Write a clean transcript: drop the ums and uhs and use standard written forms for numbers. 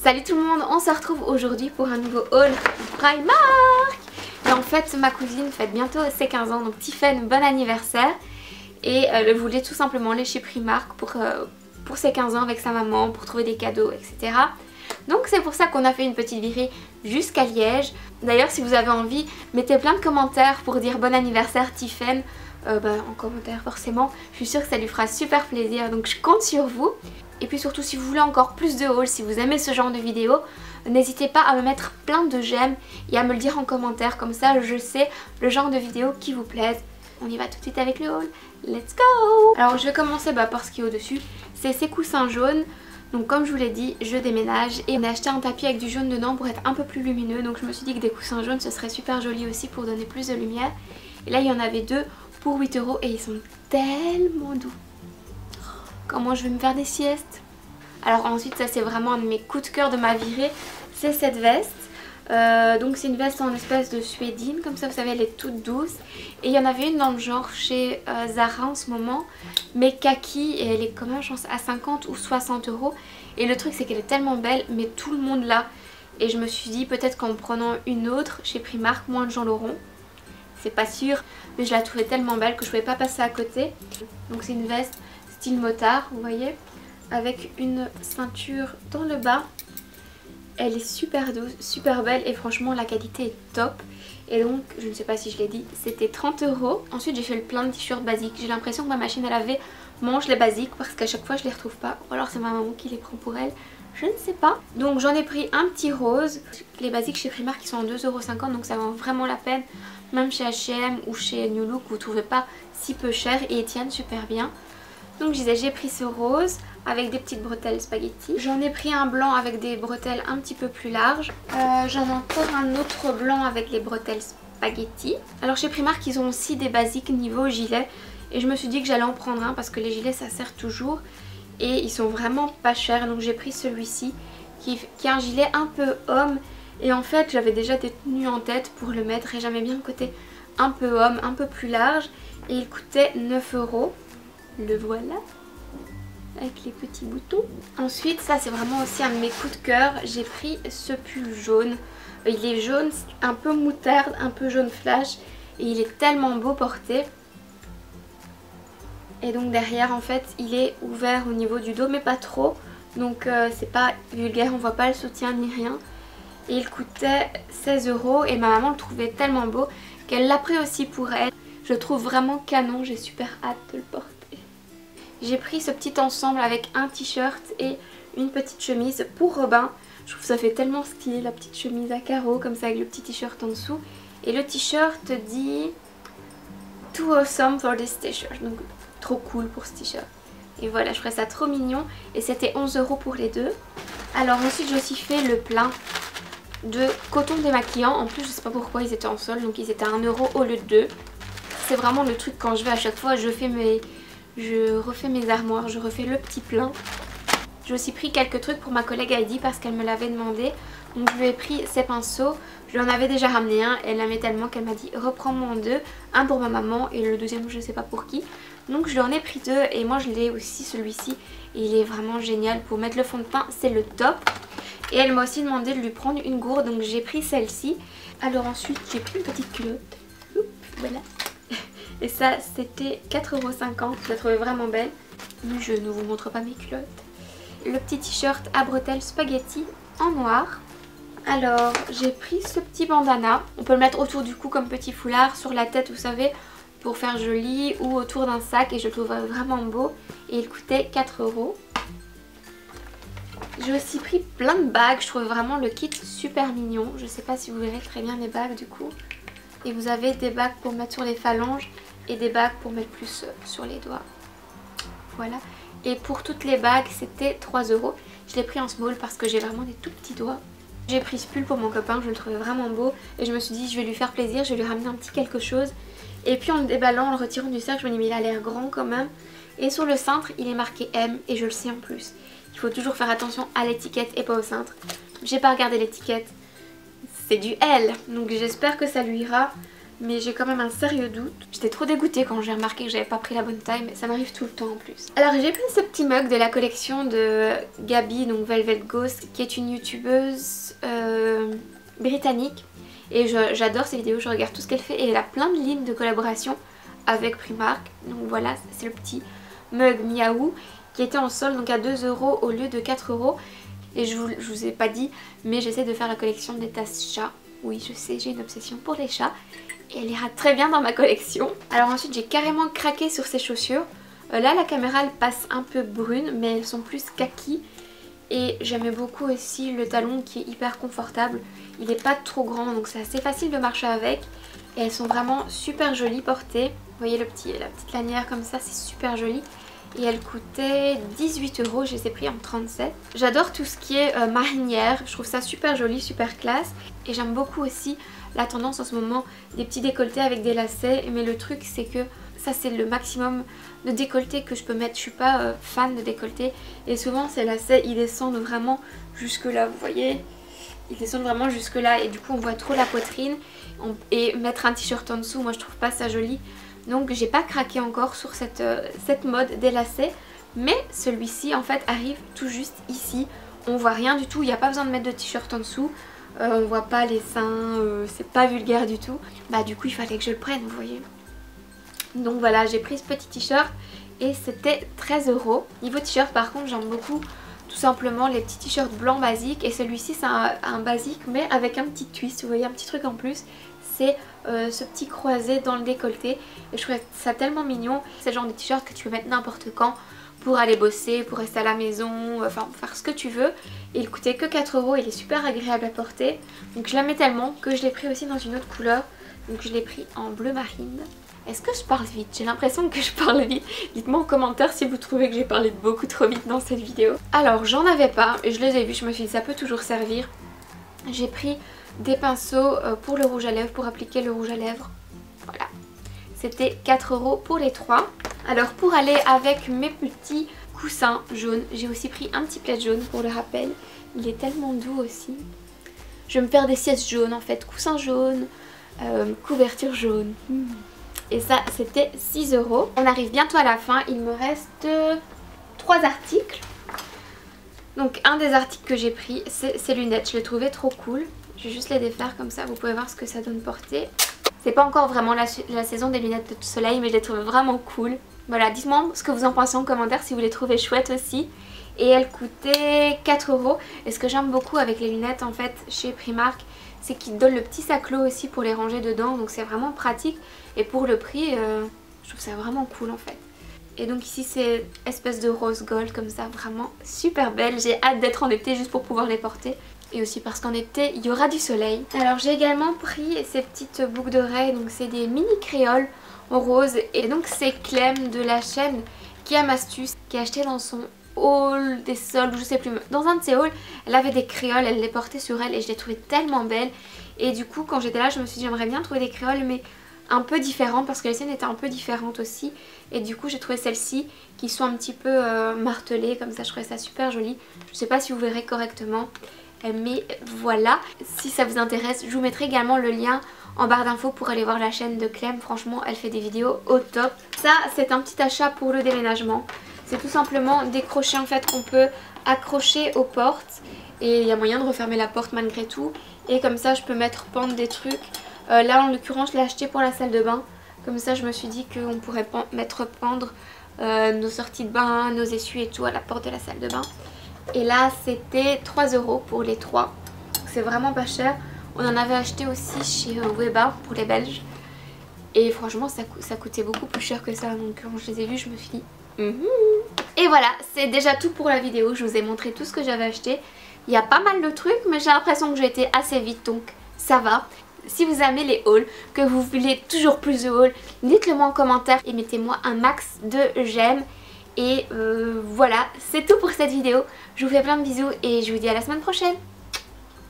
Salut tout le monde, on se retrouve aujourd'hui pour un nouveau haul Primark. Et en fait ma cousine fête bientôt ses 15 ans, donc Tiffen, bon anniversaire. Et elle voulait tout simplement aller chez Primark pour ses 15 ans avec sa maman, pour trouver des cadeaux, etc. Donc c'est pour ça qu'on a fait une petite virée jusqu'à Liège. D'ailleurs si vous avez envie, mettez plein de commentaires pour dire bon anniversaire Tiffen. En commentaire forcément, je suis sûre que ça lui fera super plaisir, donc je compte sur vous. Et puis surtout si vous voulez encore plus de hauls, si vous aimez ce genre de vidéos, n'hésitez pas à me mettre plein de j'aime et à me le dire en commentaire, comme ça je sais le genre de vidéos qui vous plaisent. On y va tout de suite avec le haul, let's go! Alors je vais commencer par ce qui est au dessus, c'est ces coussins jaunes. Donc comme je vous l'ai dit, je déménage et on a acheté un tapis avec du jaune dedans pour être un peu plus lumineux. Donc je me suis dit que des coussins jaunes ce serait super joli aussi pour donner plus de lumière. Et là il y en avait deux pour 8 € et ils sont tellement doux. Comment je vais me faire des siestes. Alors ensuite ça c'est vraiment un de mes coups de cœur de ma virée, c'est cette veste. Donc c'est une veste en espèce de suédine, comme ça vous savez elle est toute douce. Et il y en avait une dans le genre chez Zara en ce moment, mais kaki, et elle est quand même je pense à 50 ou 60 €. Et le truc c'est qu'elle est tellement belle, mais tout le monde l'a. Et je me suis dit peut-être qu'en prenant une autre chez Primark, moins de gens l'auront. C'est pas sûr, mais je la trouvais tellement belle que je pouvais pas passer à côté. Donc c'est une veste style motard, vous voyez, avec une ceinture dans le bas. Elle est super douce, super belle et franchement la qualité est top. Et donc, je ne sais pas si je l'ai dit, c'était 30 €. Ensuite j'ai fait le plein de t-shirts basiques. J'ai l'impression que ma machine à laver mange les basiques parce qu'à chaque fois je les retrouve pas. Ou alors c'est ma maman qui les prend pour elle, je ne sais pas. Donc j'en ai pris un petit rose. Les basiques chez Primark ils sont en 2,50 €, donc ça vaut vraiment la peine. Même chez H&M ou chez New Look vous ne trouvez pas si peu cher et ils tiennent super bien. Donc je disais j'ai pris ce rose avec des petites bretelles spaghetti. J'en ai pris un blanc avec des bretelles un petit peu plus larges. J'en ai encore un autre blanc avec les bretelles spaghetti. Alors chez Primark ils ont aussi des basiques niveau gilet. Et je me suis dit que j'allais en prendre un parce que les gilets ça sert toujours. Et ils sont vraiment pas chers. Donc j'ai pris celui-ci qui est un gilet un peu homme. Et en fait j'avais déjà des tenues en tête pour le mettre. Et j'aimais bien le côté un peu homme, un peu plus large. Et il coûtait 9 €. Le voilà, avec les petits boutons. Ensuite, ça c'est vraiment aussi un de mes coups de cœur. J'ai pris ce pull jaune. Il est jaune, un peu moutarde, un peu jaune flash. Et il est tellement beau porté. Et donc derrière en fait il est ouvert au niveau du dos mais pas trop. Donc c'est pas vulgaire, on voit pas le soutien ni rien. Et il coûtait 16 € et ma maman le trouvait tellement beau qu'elle l'a pris aussi pour elle. Je le trouve vraiment canon, j'ai super hâte de le porter. J'ai pris ce petit ensemble avec un t-shirt et une petite chemise pour Robin. Je trouve que ça fait tellement stylé la petite chemise à carreaux comme ça avec le petit t-shirt en dessous. Et le t-shirt dit Too awesome for this t-shirt. Donc trop cool pour ce t-shirt. Et voilà, je ferais ça trop mignon. Et c'était 11 € pour les deux. Alors ensuite j'ai aussi fait le plein de coton démaquillant. En plus je sais pas pourquoi ils étaient en solde, donc ils étaient à 1 € au lieu de 2. C'est vraiment le truc quand je vais à chaque fois, je refais mes armoires, je refais le petit plein. J'ai aussi pris quelques trucs pour ma collègue Heidi parce qu'elle me l'avait demandé. Donc je lui ai pris ses pinceaux. Je lui en avais déjà ramené un. Elle l'aimait tellement qu'elle m'a dit reprends-moi en deux. Un pour ma maman et le deuxième je sais pas pour qui. Donc je lui en ai pris deux et moi je l'ai aussi celui-ci. Et il est vraiment génial pour mettre le fond de teint, c'est le top. Et elle m'a aussi demandé de lui prendre une gourde, donc j'ai pris celle-ci. Alors ensuite j'ai pris une petite culotte. Oups, voilà. Et ça c'était 4,50 €, je la trouvais vraiment belle. Mais je ne vous montre pas mes culottes. Le petit t-shirt à bretelles spaghetti en noir. Alors j'ai pris ce petit bandana. On peut le mettre autour du cou comme petit foulard, sur la tête vous savez, pour faire joli, ou autour d'un sac. Et je le trouve vraiment beau. Et il coûtait 4 €. J'ai aussi pris plein de bagues. Je trouve vraiment le kit super mignon. Je sais pas si vous verrez très bien les bagues du coup. Et vous avez des bagues pour mettre sur les phalanges et des bagues pour mettre plus sur les doigts. Voilà. Et pour toutes les bagues c'était 3 €. Je l'ai pris en small parce que j'ai vraiment des tout petits doigts. J'ai pris ce pull pour mon copain, je le trouvais vraiment beau. Et je me suis dit je vais lui faire plaisir, je vais lui ramener un petit quelque chose. Et puis en le déballant, en le retirant du sac, je me dis mais il a l'air grand quand même. Et sur le cintre il est marqué M et je le sais en plus. Il faut toujours faire attention à l'étiquette et pas au cintre. J'ai pas regardé l'étiquette. C'est du L, donc j'espère que ça lui ira. mais j'ai quand même un sérieux doute. J'étais trop dégoûtée quand j'ai remarqué que j'avais pas pris la bonne taille, mais ça m'arrive tout le temps en plus. Alors j'ai pris ce petit mug de la collection de Gabi, donc Velvet Ghost, qui est une youtubeuse britannique. Et j'adore ses vidéos, je regarde tout ce qu'elle fait et elle a plein de lignes de collaboration avec Primark. Donc voilà, c'est le petit mug Miaou qui était en solde donc à 2 € au lieu de 4 €. Et je vous ai pas dit, mais j'essaie de faire la collection des tasses chats. Oui, je sais, j'ai une obsession pour les chats. Et elle ira très bien dans ma collection. Alors ensuite, j'ai carrément craqué sur ces chaussures. Là, la caméra, elle passe un peu brune, mais elles sont plus kaki. Et j'aimais beaucoup aussi le talon qui est hyper confortable. Il n'est pas trop grand, donc c'est assez facile de marcher avec. Et elles sont vraiment super jolies portées. Vous voyez la petite lanière comme ça, c'est super joli. Et elles coûtaient 18 €, je les ai pris en 37. J'adore tout ce qui est marinière, je trouve ça super joli, super classe. Et j'aime beaucoup aussi la tendance en ce moment des petits décolletés avec des lacets. Mais le truc c'est que ça c'est le maximum de décolleté que je peux mettre. Je suis pas fan de décolleté. Et souvent ces lacets ils descendent vraiment jusque là, vous voyez. Ils descendent vraiment jusque là et du coup on voit trop la poitrine. Et mettre un t-shirt en dessous, moi je trouve pas ça joli. Donc j'ai pas craqué encore sur cette mode des lacets. Mais celui-ci en fait arrive tout juste ici. On voit rien du tout, il n'y a pas besoin de mettre de t-shirt en dessous. On voit pas les seins, c'est pas vulgaire du tout. Bah du coup il fallait que je le prenne, vous voyez. Donc voilà, j'ai pris ce petit t-shirt et c'était 13 €. Niveau t-shirt par contre j'aime beaucoup tout simplement les petits t-shirts blancs basiques. Et celui-ci c'est un basique mais avec un petit twist, vous voyez, un petit truc en plus. C'est ce petit croisé dans le décolleté et je trouve ça tellement mignon. C'est le genre de t-shirt que tu peux mettre n'importe quand pour aller bosser, pour rester à la maison, enfin faire ce que tu veux. Et il coûtait que 4 €, il est super agréable à porter. Donc je l'aimais tellement que je l'ai pris aussi dans une autre couleur. Donc je l'ai pris en bleu marine. Est-ce que je parle vite? J'ai l'impression que je parle vite. Dites-moi en commentaire si vous trouvez que j'ai parlé beaucoup trop vite dans cette vidéo. Alors j'en avais pas et je les ai vus, je me suis dit ça peut toujours servir. J'ai pris des pinceaux pour le rouge à lèvres, pour appliquer le rouge à lèvres. Voilà. C'était 4 € pour les 3. Alors pour aller avec mes petits coussins jaunes, j'ai aussi pris un petit plaid jaune pour le rappel. Il est tellement doux aussi. Je vais me faire des siestes jaunes en fait. Coussins jaunes, couverture jaune. Et ça c'était 6 €. On arrive bientôt à la fin. Il me reste 3 articles. Donc un des articles que j'ai pris c'est ces lunettes. Je les trouvais trop cool. Je vais juste les défaire comme ça, vous pouvez voir ce que ça donne porter. C'est pas encore vraiment la saison des lunettes de soleil, mais je les trouve vraiment cool. Voilà, dites-moi ce que vous en pensez en commentaire si vous les trouvez chouettes aussi. Et elles coûtaient 4 €. Et ce que j'aime beaucoup avec les lunettes en fait chez Primark, c'est qu'ils donnent le petit saclot aussi pour les ranger dedans. Donc c'est vraiment pratique. Et pour le prix, je trouve ça vraiment cool en fait. Et donc ici c'est espèce de rose gold comme ça, vraiment super belle. J'ai hâte d'être en été juste pour pouvoir les porter. Et aussi parce qu'en été il y aura du soleil. Alors j'ai également pris ces petites boucles d'oreilles. Donc c'est des mini créoles en rose. Et donc c'est Clem de la chaîne qui aime astuce, qui a acheté dans son haul des soldes, je sais plus, dans un de ses hauls elle avait des créoles, elle les portait sur elle et je les trouvais tellement belles. Et du coup quand j'étais là je me suis dit j'aimerais bien trouver des créoles mais un peu différentes parce que les siennes étaient un peu différentes aussi. Et du coup j'ai trouvé celles-ci qui sont un petit peu martelées comme ça, je trouvais ça super joli. Je sais pas si vous verrez correctement. Mais voilà, si ça vous intéresse, je vous mettrai également le lien en barre d'infos pour aller voir la chaîne de Clem. Franchement, elle fait des vidéos au top. Ça, c'est un petit achat pour le déménagement. C'est tout simplement des crochets en fait qu'on peut accrocher aux portes. Et il y a moyen de refermer la porte malgré tout. Et comme ça, je peux mettre pendre des trucs. Là, en l'occurrence, je l'ai acheté pour la salle de bain. Comme ça, je me suis dit qu'on pourrait mettre pendre nos sorties de bain, nos essuies et tout à la porte de la salle de bain. Et là c'était 3 € pour les 3. C'est vraiment pas cher. On en avait acheté aussi chez Weba pour les Belges. Et franchement ça coûtait beaucoup plus cher que ça. Donc quand je les ai vus je me suis dit Et voilà, c'est déjà tout pour la vidéo. Je vous ai montré tout ce que j'avais acheté. Il y a pas mal de trucs mais j'ai l'impression que j'ai été assez vite, donc ça va. Si vous aimez les hauls, que vous voulez toujours plus de hauls, dites-le moi en commentaire et mettez-moi un max de j'aime. Et voilà, c'est tout pour cette vidéo. Je vous fais plein de bisous et je vous dis à la semaine prochaine.